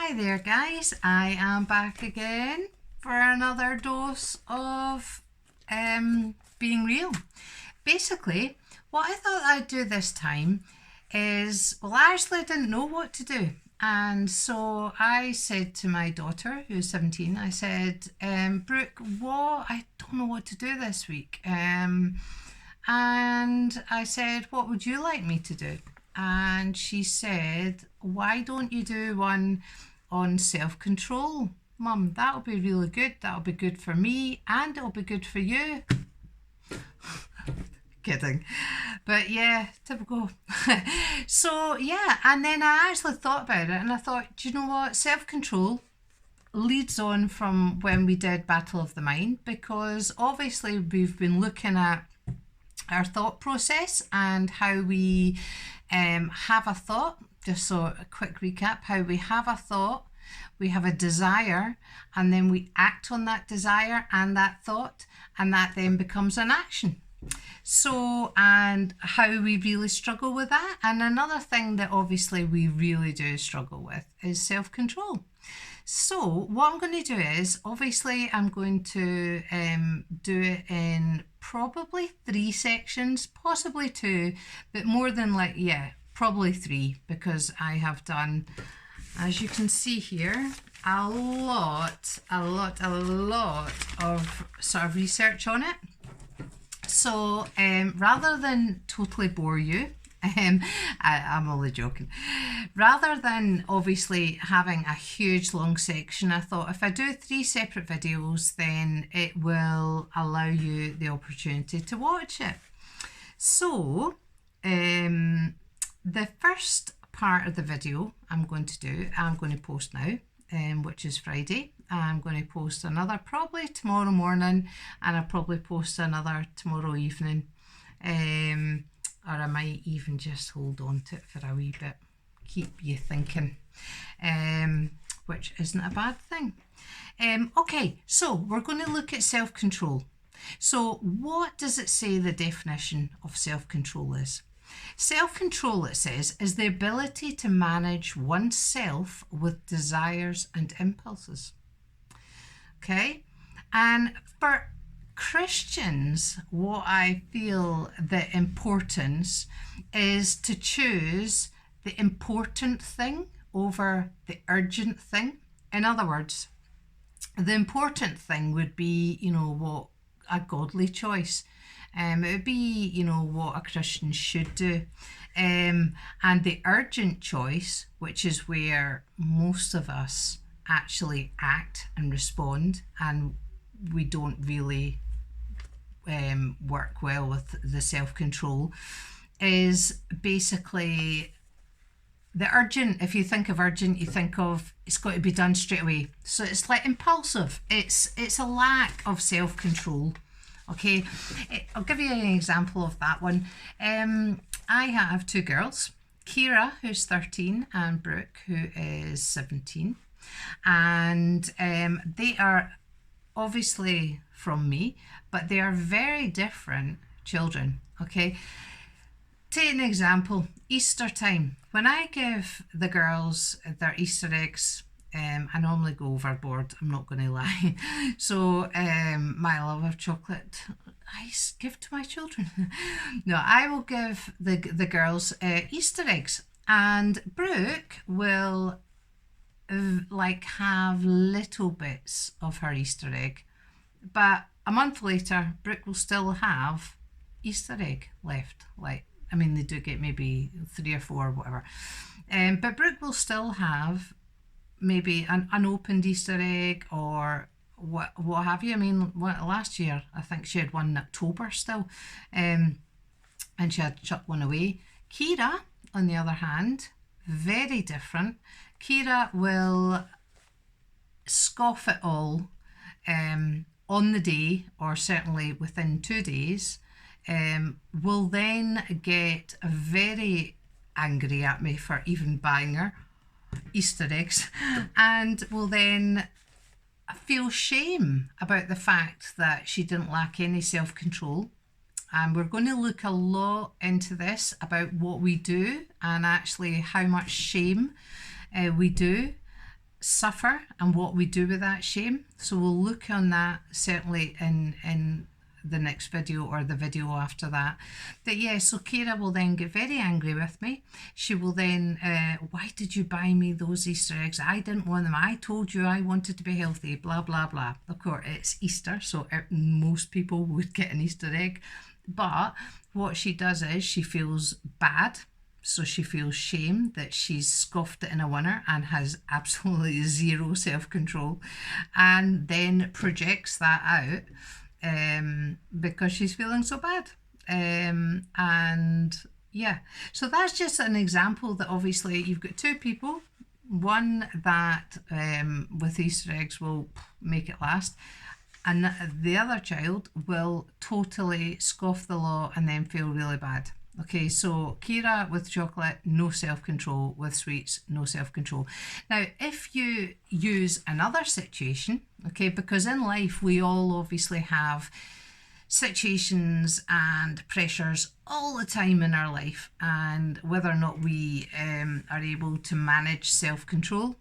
Hi there guys, I am back again for another dose of being real. Basically, what I thought I'd do this time is, well, I actually didn't know what to do. And so I said to my daughter, who's 17, I said, Brooke, I don't know what to do this week. And I said, what would you like me to do? And she said, why don't you do one on self-control, Mum? That'll be really good. That'll be good for me and it'll be good for you. Kidding. But yeah, typical. So yeah, and then I actually thought about it and I thought, do you know what? Self-control leads on from when we did Battle of the Mind, because obviously we've been looking at our thought process and how we have a thought. Just so a quick recap, how we have a thought, we have a desire, and then we act on that desire and that thought, and that then becomes an action. So, and how we really struggle with that. And another thing that obviously we really do struggle with is self-control. So what I'm going to do is, obviously I'm going to do it in probably 3 sections, possibly 2, but more than probably 3, because I have done, as you can see here, a lot of sort of research on it. So rather than totally bore you, I'm only joking. Rather than obviously having a huge long section, I thought if I do 3 separate videos, then it will allow you the opportunity to watch it. So the first part of the video I'm going to post now, which is Friday. I'm going to post another probably tomorrow morning, and I'll probably post another tomorrow evening. Or I might even just hold on to it for a wee bit, keep you thinking, which isn't a bad thing. Okay, so we're going to look at self-control. So what does it say the definition of self-control is? Self-control, it says, is the ability to manage oneself with desires and impulses. Okay, and for Christians, what I feel the importance is to choose the important thing over the urgent thing. In other words, the important thing would be, what a godly choice. It would be, what a Christian should do. And the urgent choice, which is where most of us actually act and respond, and we don't really work well with the self-control, is basically the urgent. If you think of urgent, you think of it's got to be done straight away. So it's like impulsive. It's a lack of self-control. Okay, I'll give you an example of that one. I have 2 girls, Kira, who's 13, and Brooke, who is 17. And they are obviously from me, but they are very different children. Okay, take an example, Easter time. When I give the girls their Easter eggs, I normally go overboard, I'm not going to lie. So my love of chocolate, I give to my children. No, I will give the girls Easter eggs, and Brooke will have little bits of her Easter egg, but a month later Brooke will still have Easter egg left. They do get maybe 3 or 4 or whatever, but Brooke will still have maybe an unopened Easter egg or what have you. Last year I think she had one in October still, and she had chucked one away. Kira, on the other hand, very different. Kira will scoff it all on the day, or certainly within 2 days, will then get very angry at me for even buying her Easter eggs, and will then feel shame about the fact that she didn't lack any self-control. And we're going to look a lot into this about what we do and actually how much shame we do suffer and what we do with that shame. So we'll look on that certainly in the next video or the video after that. But yeah, so Kira will then get very angry with me. She will then, why did you buy me those Easter eggs? I didn't want them. I told you I wanted to be healthy, blah, blah, blah. Of course, it's Easter, so most people would get an Easter egg. But what she does is she feels bad. So she feels shame that she's scoffed it in a winner and has absolutely zero self-control, and then projects that out because she's feeling so bad. And yeah, so that's just an example that obviously you've got two people, one that with Easter eggs will make it last, and the other child will totally scoff the law and then feel really bad. Okay, so Kira with chocolate, no self-control. With sweets, no self-control. Now, if you use another situation, okay, because in life we all obviously have situations and pressures all the time in our life, and whether or not we are able to manage self-control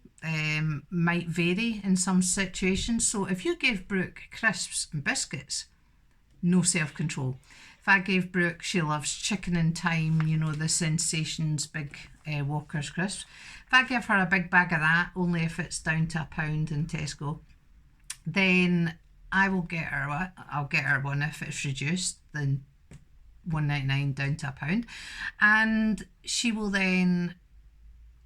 might vary in some situations. So if you give Brooke crisps and biscuits, no self-control. If I gave Brooke, she loves chicken in time, you know, the Sensations big Walker's crisps. If I give her a big bag of that, only if it's down to £1 in Tesco, then I will get her one. I'll get her one if it's reduced, then £1.99 down to £1, and she will then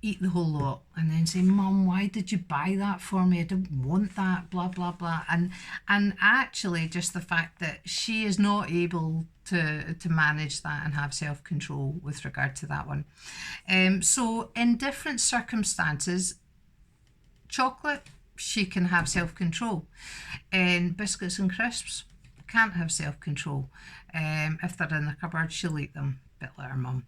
eat the whole lot and then say, Mum, why did you buy that for me? I didn't want that, blah, blah, blah. And actually just the fact that she is not able to manage that and have self-control with regard to that one. So in different circumstances, chocolate, she can have self-control. In biscuits and crisps, can't have self-control. If they're in the cupboard, she'll eat them. Bit like her mum.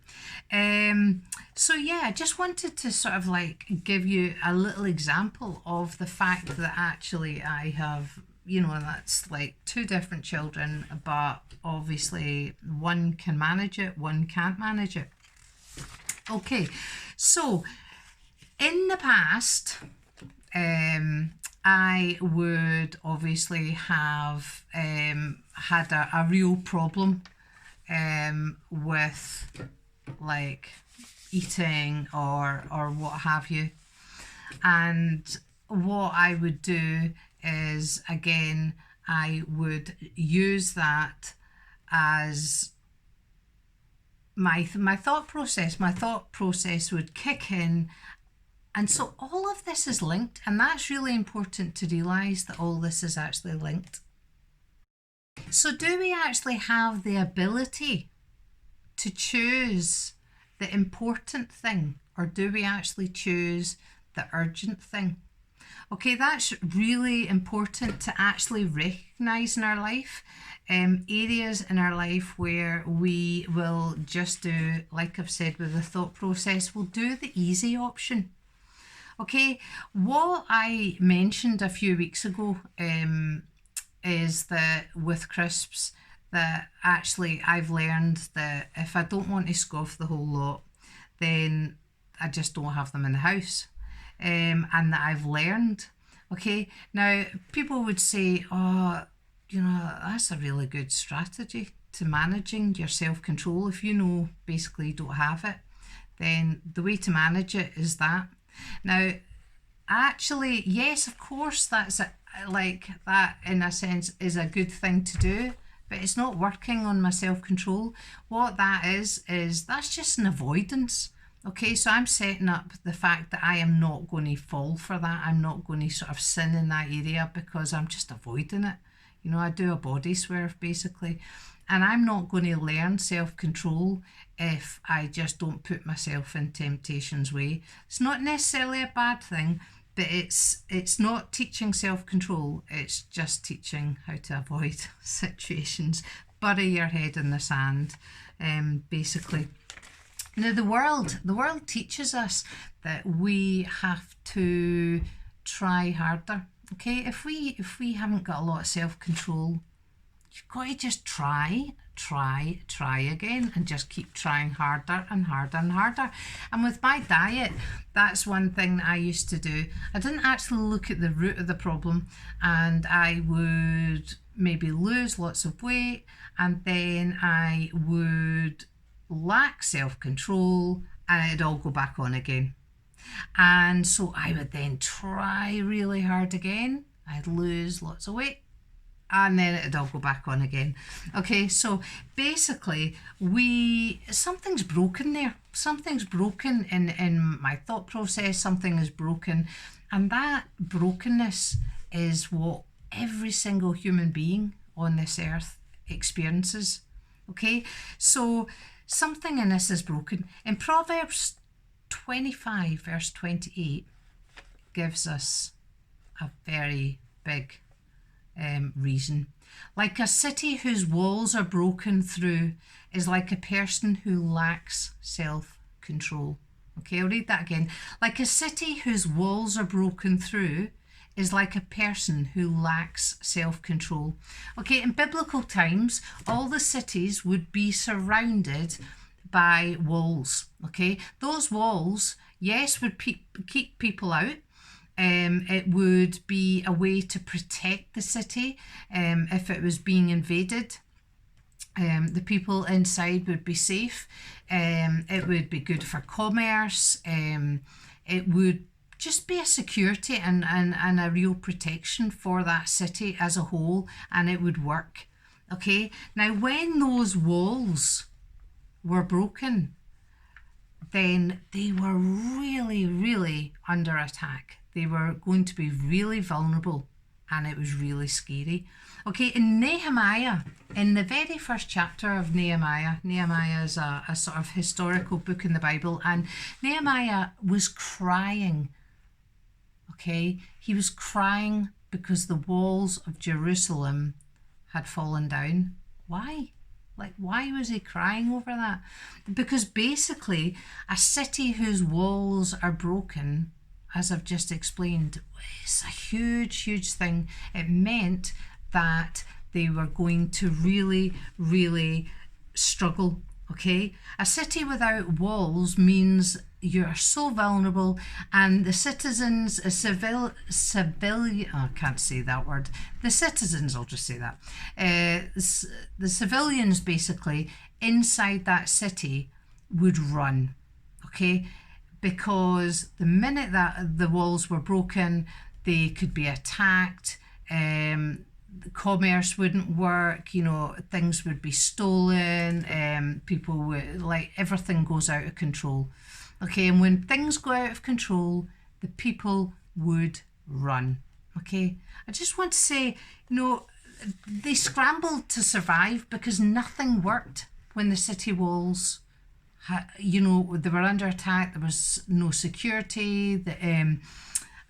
So yeah, I just wanted to sort of like give you a little example of the fact that actually I have, you know, that's like two different children, but obviously one can manage it, one can't manage it. Okay, so in the past, I would obviously have had a real problem with like eating or what have you, and what I would do is, again, I would use that as my thought process. My thought process would kick in, and so all of this is linked, and that's really important to realise that all this is actually linked. So do we actually have the ability to choose the important thing, or do we actually choose the urgent thing? Okay, that's really important to actually recognise in our life. Areas in our life where we will just do, like I've said with the thought process, we'll do the easy option. Okay, what I mentioned a few weeks ago is that with crisps, that actually I've learned that if I don't want to scoff the whole lot, then I just don't have them in the house. And that I've learned. Okay, now people would say, oh, you know, that's a really good strategy to managing your self-control. If you know basically you don't have it, then the way to manage it is that. Now, actually, yes, of course, that's like that in a sense is a good thing to do, but it's not working on my self-control. What that is that's just an avoidance. Okay, so I'm setting up the fact that I am not going to fall for that. I'm not going to sort of sin in that area because I'm just avoiding it. You know, I do a body swerve basically, and I'm not going to learn self-control if I just don't put myself in temptation's way. It's not necessarily a bad thing, but it's not teaching self-control, it's just teaching how to avoid situations. Bury your head in the sand, basically. Now the world teaches us that we have to try harder. Okay, if we haven't got a lot of self-control, you've got to just try again and just keep trying harder and harder and harder. And with my diet, that's one thing that I used to do. I didn't actually look at the root of the problem, and I would maybe lose lots of weight, and then I would lack self-control, and it'd all go back on again. And so I would then try really hard again. I'd lose lots of weight, and then it'd all go back on again. Okay, so basically something's broken there. Something's broken in my thought process. Something is broken, and that brokenness is what every single human being on this earth experiences. Okay, so something in us is broken. In Proverbs 25 verse 28 gives us a very big reason. Like a city whose walls are broken through is like a person who lacks self-control. Okay, I'll read that again. Like a city whose walls are broken through is like a person who lacks self-control. Okay, in biblical times, all the cities would be surrounded by walls. Okay, those walls, yes, would keep people out. It would be a way to protect the city if it was being invaded. The people inside would be safe. It would be good for commerce. It would just be a security and a real protection for that city as a whole, and it would work. Okay, now when those walls were broken, then they were really, really under attack. They were going to be really vulnerable, and it was really scary. Okay, in Nehemiah, in the very first chapter of Nehemiah is a sort of historical book in the Bible, and Nehemiah was crying. Okay, he was crying because the walls of Jerusalem had fallen down. Why? Like, why was he crying over that? Because basically, a city whose walls are broken, as I've just explained, it's a huge, huge thing. It meant that they were going to really, really struggle. Okay, a city without walls means you're so vulnerable, and the citizens, civilian, oh, I can't say that word. The citizens, I'll just say that. The civilians basically inside that city would run. Okay, because the minute that the walls were broken, they could be attacked. Commerce wouldn't work, you know, things would be stolen, people would, like, everything goes out of control. Okay, and when things go out of control, the people would run. Okay, I just want to say, you know, they scrambled to survive because nothing worked when the city walls, you know, they were under attack. There was no security.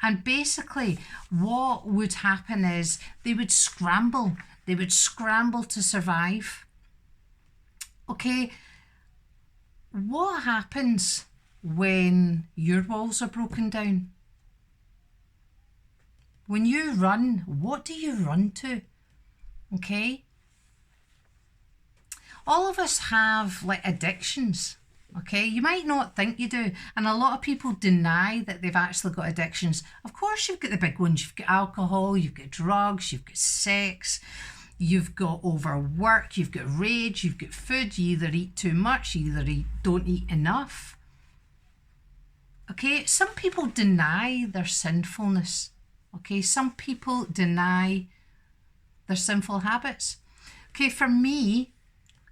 And basically what would happen is they would scramble to survive. Okay, what happens when your walls are broken down? When you run, what do you run to? Okay, all of us have like addictions. Okay, you might not think you do, and a lot of people deny that they've actually got addictions. Of course, you've got the big ones. You've got alcohol, you've got drugs, you've got sex, you've got overwork, you've got rage, you've got food. You either eat too much, you either don't eat enough. Okay, some people deny their sinfulness. Okay, some people deny their sinful habits. Okay, for me,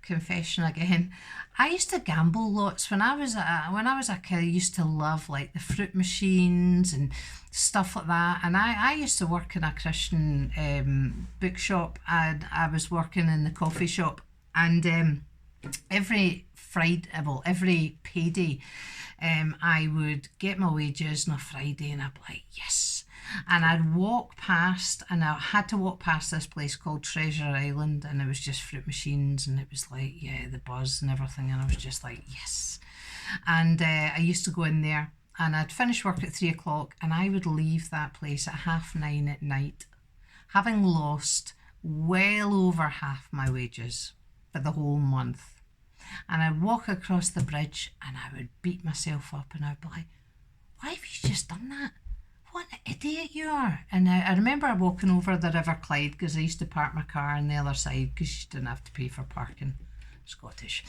confession again, I used to gamble lots when I was a kid. I used to love like the fruit machines and stuff like that. And I used to work in a Christian bookshop, and I was working in the coffee shop. And every Friday, well, every payday, I would get my wages on a Friday, and I'd be like, yes. And I'd walk past, and I had to walk past this place called Treasure Island, and it was just fruit machines, and it was like, yeah, the buzz and everything, and I was just like, yes. And I used to go in there, and I'd finish work at 3 o'clock, and I would leave that place at 9:30 at night, having lost well over half my wages for the whole month. And I'd walk across the bridge and I would beat myself up and I'd be like, why have you just done that? What an idiot you are. And I remember walking over the River Clyde because I used to park my car on the other side because you didn't have to pay for parking. Scottish.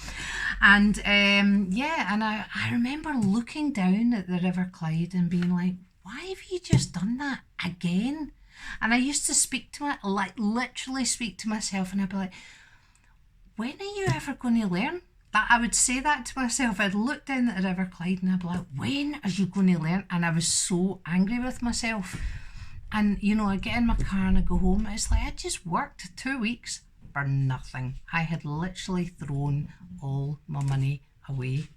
And I remember looking down at the River Clyde and being like, why have you just done that again? And I used to speak to it, like literally speak to myself, and I'd be like, when are you ever going to learn? That I would say that to myself. I'd look down at the River Clyde and I'd be like, when are you going to learn? And I was so angry with myself. And, you know, I get in my car and I go home. It's like I just worked 2 weeks for nothing. I had literally thrown all my money away.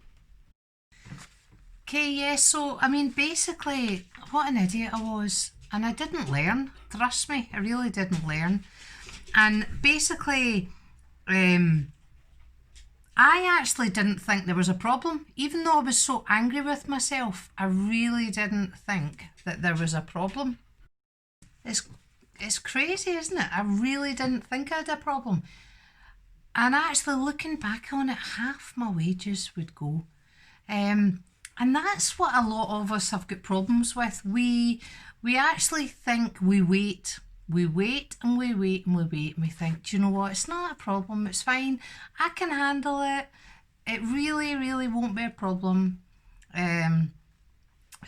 Okay, yeah, so, I mean, basically, what an idiot I was. And I didn't learn. Trust me, I really didn't learn. And basically, I actually didn't think there was a problem. Even though I was so angry with myself, I really didn't think that there was a problem. It's crazy, isn't it? I really didn't think I had a problem. And actually looking back on it, half my wages would go. And that's what a lot of us have got problems with. We actually think we wait and we wait and we wait and we think, do you know what, it's not a problem, it's fine, I can handle it, it really won't be a problem.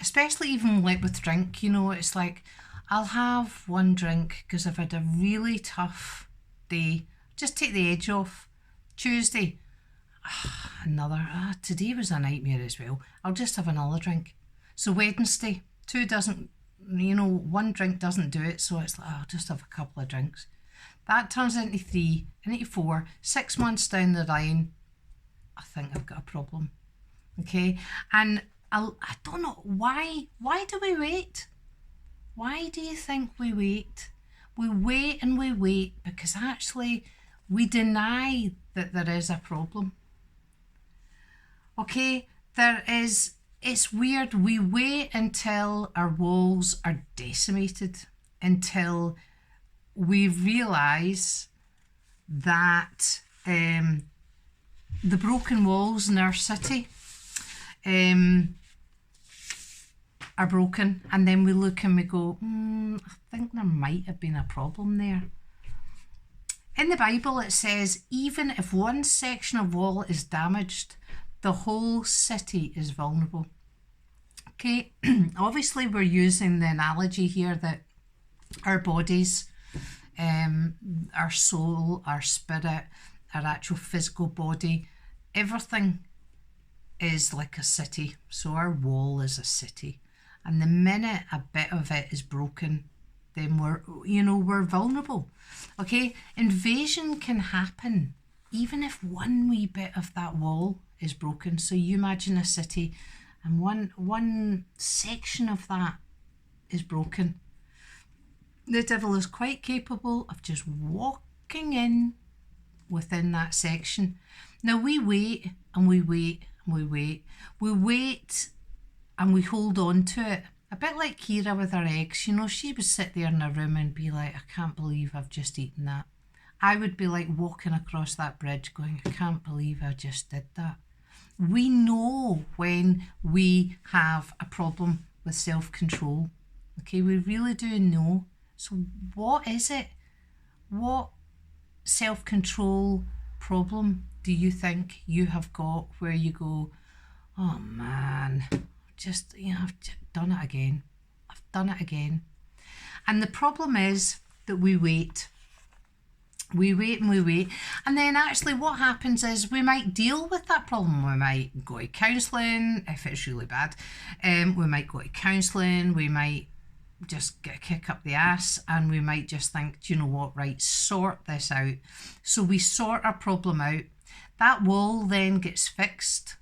Especially even like with drink, you know, it's like I'll have one drink because I've had a really tough day, just take the edge off. Tuesday, today was a nightmare as well, I'll just have another drink. So Wednesday, one drink doesn't do it, so it's like, I'll just have a couple of drinks. That turns into 3, into 4, 6 months down the line, I think I've got a problem. Okay, and I don't know, why do we wait? Why do you think we wait? We wait and we wait because actually we deny that there is a problem. Okay, it's weird. We wait until our walls are decimated, until we realise that the broken walls in our city are broken, and then we look and we go, I think there might have been a problem there. In the Bible it says, even if one section of wall is damaged, the whole city is vulnerable. Okay, obviously we're using the analogy here that our bodies, our soul, our spirit, our actual physical body, everything is like a city. So our wall is a city. And the minute a bit of it is broken, then we're vulnerable. Okay, invasion can happen even if one wee bit of that wall is broken. So you imagine a city and one section of that is broken. The devil is quite capable of just walking in within that section. Now we wait and we wait and we wait. We wait and we hold on to it. A bit like Kira with her eggs. You know, she would sit there in her room and be like, I can't believe I've just eaten that. I would be like walking across that bridge going, I can't believe I just did that. We know when we have a problem with self-control. Okay, we really do know. So what is it? What self-control problem do you think you have got where you go, oh man, I've done it again. I've done it again. And the problem is that we wait. We wait and we wait. And then actually what happens is we might deal with that problem. We might go to counselling if it's really bad. We might go to counselling. We might just get a kick up the ass and we might just think, do you know what, right, sort this out. So we sort our problem out. That wall then gets fixed.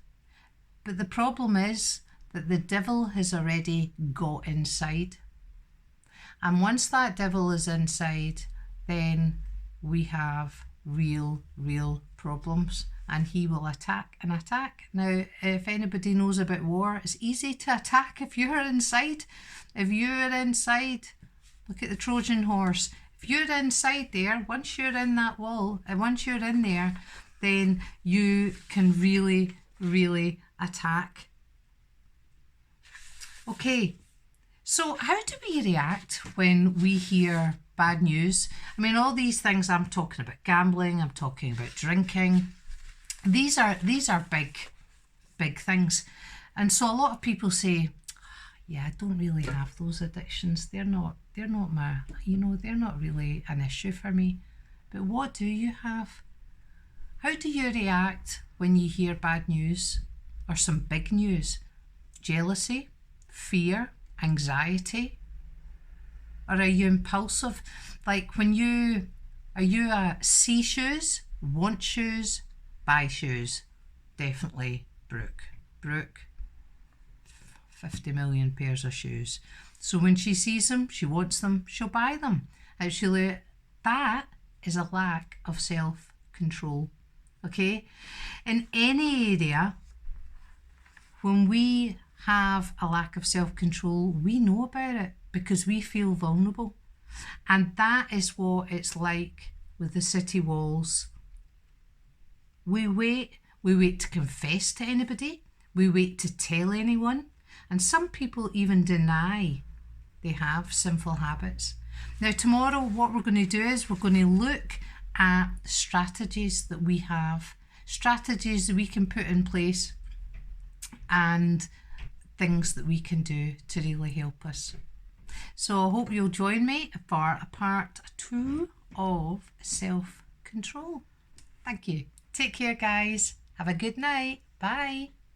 But the problem is that the devil has already got inside. And once that devil is inside, then we have real problems, and he will attack and attack. Now, if anybody knows about war, it's easy to attack if you're inside. If you're inside, look at the Trojan horse. If you're inside there, once you're in that wall, and once you're in there, then you can really, really attack. Okay, so how do we react when we hear bad news? I mean, all these things I'm talking about, gambling, I'm talking about drinking. These are big things. And so a lot of people say, yeah, I don't really have those addictions. They're not my, they're not really an issue for me. But what do you have? How do you react when you hear bad news or some big news? Jealousy, fear, anxiety? Or are you impulsive? Like are you a see shoes, want shoes, buy shoes? Definitely Brooke, 50 million pairs of shoes. So when she sees them, she wants them, she'll buy them. Actually, that is a lack of self-control. Okay? In any area, when we have a lack of self-control, we know about it because we feel vulnerable. And that is what it's like with the city walls. We wait to confess to anybody. We wait to tell anyone. And some people even deny they have sinful habits. Now, tomorrow, what we're going to do is we're going to look at strategies that we have, strategies that we can put in place, and things that we can do to really help us. So I hope you'll join me for a part 2 of self-control. Thank you. Take care, guys. Have a good night. Bye.